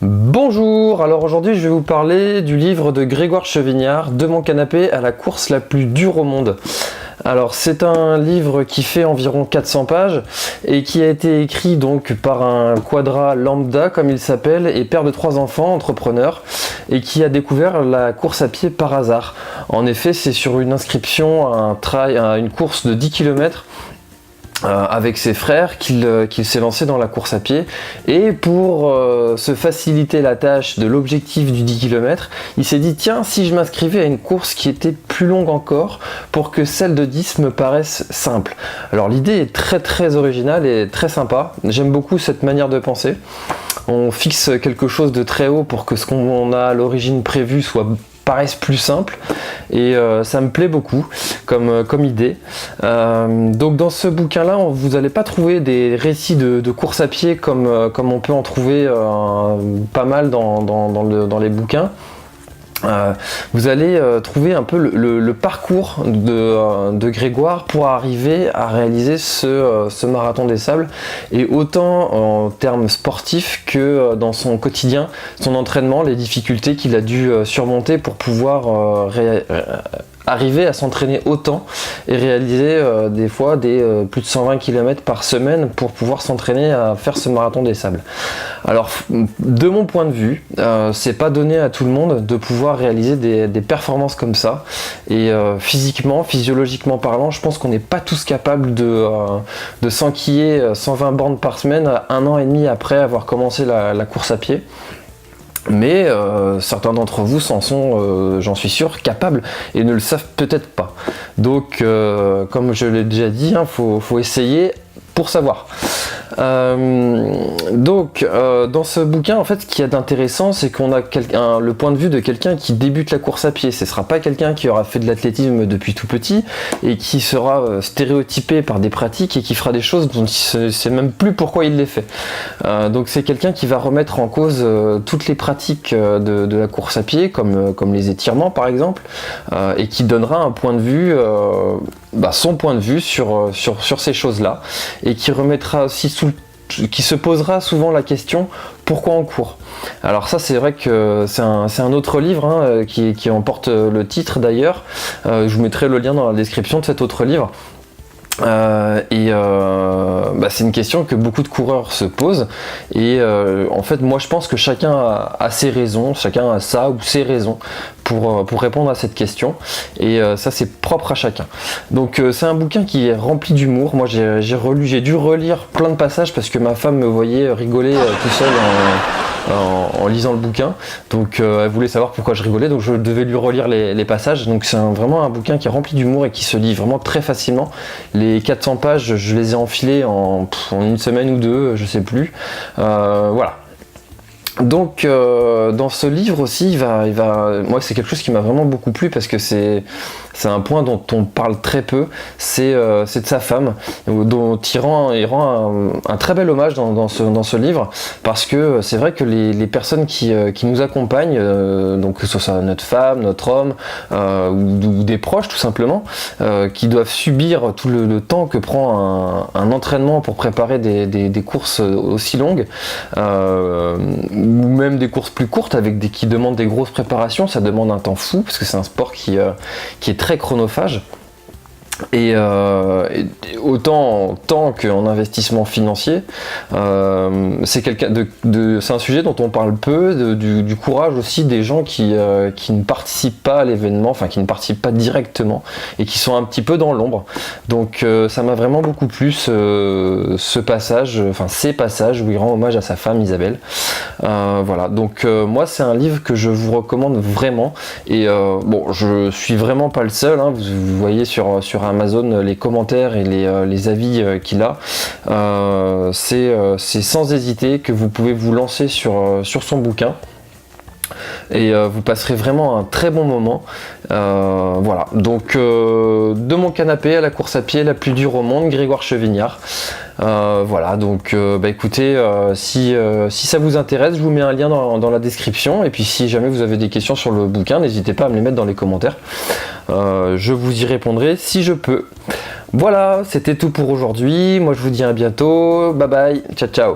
Bonjour, alors aujourd'hui je vais vous parler du livre de Grégoire Chevignard, De mon canapé à la course la plus dure au monde. Alors c'est un livre qui fait environ 400 pages et qui a été écrit donc par un quadra lambda comme il s'appelle et père de 3 enfants, entrepreneur, et qui a découvert la course à pied par hasard. En effet c'est sur une inscription à une course de 10 km avec ses frères qu'il s'est lancé dans la course à pied, et pour se faciliter la tâche de l'objectif du 10 km, il s'est dit tiens, si je m'inscrivais à une course qui était plus longue encore pour que celle de 10 me paraisse simple. Alors l'idée est très originale et très sympa, j'aime beaucoup cette manière de penser. On fixe quelque chose de très haut pour que ce qu'on a à l'origine prévu paraisse plus simple, et ça me plaît beaucoup comme idée. Donc dans ce bouquin là vous n'allez pas trouver des récits de course à pied comme on peut en trouver pas mal dans les bouquins. Vous allez trouver un peu le parcours de Grégoire pour arriver à réaliser ce marathon des sables, et autant en termes sportifs que dans son quotidien, son entraînement, les difficultés qu'il a dû surmonter pour pouvoir arriver à s'entraîner autant et réaliser des fois plus de 120 km par semaine pour pouvoir s'entraîner à faire ce marathon des sables. Alors de mon point de vue, c'est pas donné à tout le monde de pouvoir réaliser des performances comme ça, et physiquement, physiologiquement parlant, je pense qu'on n'est pas tous capables de s'enquiller 120 bornes par semaine 1 an et demi après avoir commencé la course à pied. Mais certains d'entre vous s'en sont, j'en suis sûr, capables et ne le savent peut-être pas. Donc, comme je l'ai déjà dit, faut essayer pour savoir. Dans ce bouquin, en fait, ce qu'il y a d'intéressant, c'est qu'on a le point de vue de quelqu'un qui débute la course à pied. Ce ne sera pas quelqu'un qui aura fait de l'athlétisme depuis tout petit et qui sera stéréotypé par des pratiques et qui fera des choses dont il ne sait même plus pourquoi il les fait. Donc c'est quelqu'un qui va remettre en cause toutes les pratiques de la course à pied, comme les étirements par exemple, et qui donnera un point de vue, son point de vue sur ces choses-là, et qui remettra aussi qui se posera souvent la question pourquoi on court. Alors ça, c'est vrai que c'est un autre livre qui en porte le titre d'ailleurs. Je vous mettrai le lien dans la description de cet autre livre. C'est une question que beaucoup de coureurs se posent, et en fait moi je pense que chacun a ses raisons, chacun a sa ou ses raisons pour répondre à cette question, et ça c'est propre à chacun. Donc c'est un bouquin qui est rempli d'humour. Moi j'ai dû relire plein de passages parce que ma femme me voyait rigoler tout seul en lisant le bouquin, donc elle voulait savoir pourquoi je rigolais, donc je devais lui relire les passages. Donc c'est vraiment un bouquin qui est rempli d'humour et qui se lit vraiment très facilement. Les 400 pages, je les ai enfilées en 1 semaine ou 2, je sais plus. Voilà. Donc dans ce livre aussi, moi c'est quelque chose qui m'a vraiment beaucoup plu, parce que c'est un point dont on parle très peu, c'est de sa femme, dont il rend un très bel hommage dans ce livre, parce que c'est vrai que les personnes qui nous accompagnent, donc que ce soit notre femme, notre homme, ou des proches tout simplement, qui doivent subir tout le temps que prend un entraînement pour préparer des courses aussi longues, ou même des courses plus courtes qui demandent des grosses préparations. Ça demande un temps fou parce que c'est un sport qui est très chronophage, et autant en temps qu'en investissement financier. C'est un sujet dont on parle peu, du courage aussi des gens qui ne participent pas à l'événement, enfin qui ne participent pas directement et qui sont un petit peu dans l'ombre. Donc ça m'a vraiment beaucoup plu ces passages où il rend hommage à sa femme Isabelle. Voilà, donc moi c'est un livre que je vous recommande vraiment, et je suis vraiment pas le seul, vous voyez sur Amazon les commentaires et les avis qu'il a. C'est sans hésiter que vous pouvez vous lancer sur son bouquin, et vous passerez vraiment un très bon moment. Voilà, donc de mon canapé à la course à pied la plus dure au monde, Grégoire Chevignard. Voilà, donc écoutez, si ça vous intéresse, je vous mets un lien dans la description, et puis si jamais vous avez des questions sur le bouquin, n'hésitez pas à me les mettre dans les commentaires. Je vous y répondrai si je peux. Voilà, c'était tout pour aujourd'hui. Moi je vous dis à bientôt. Bye bye, ciao ciao.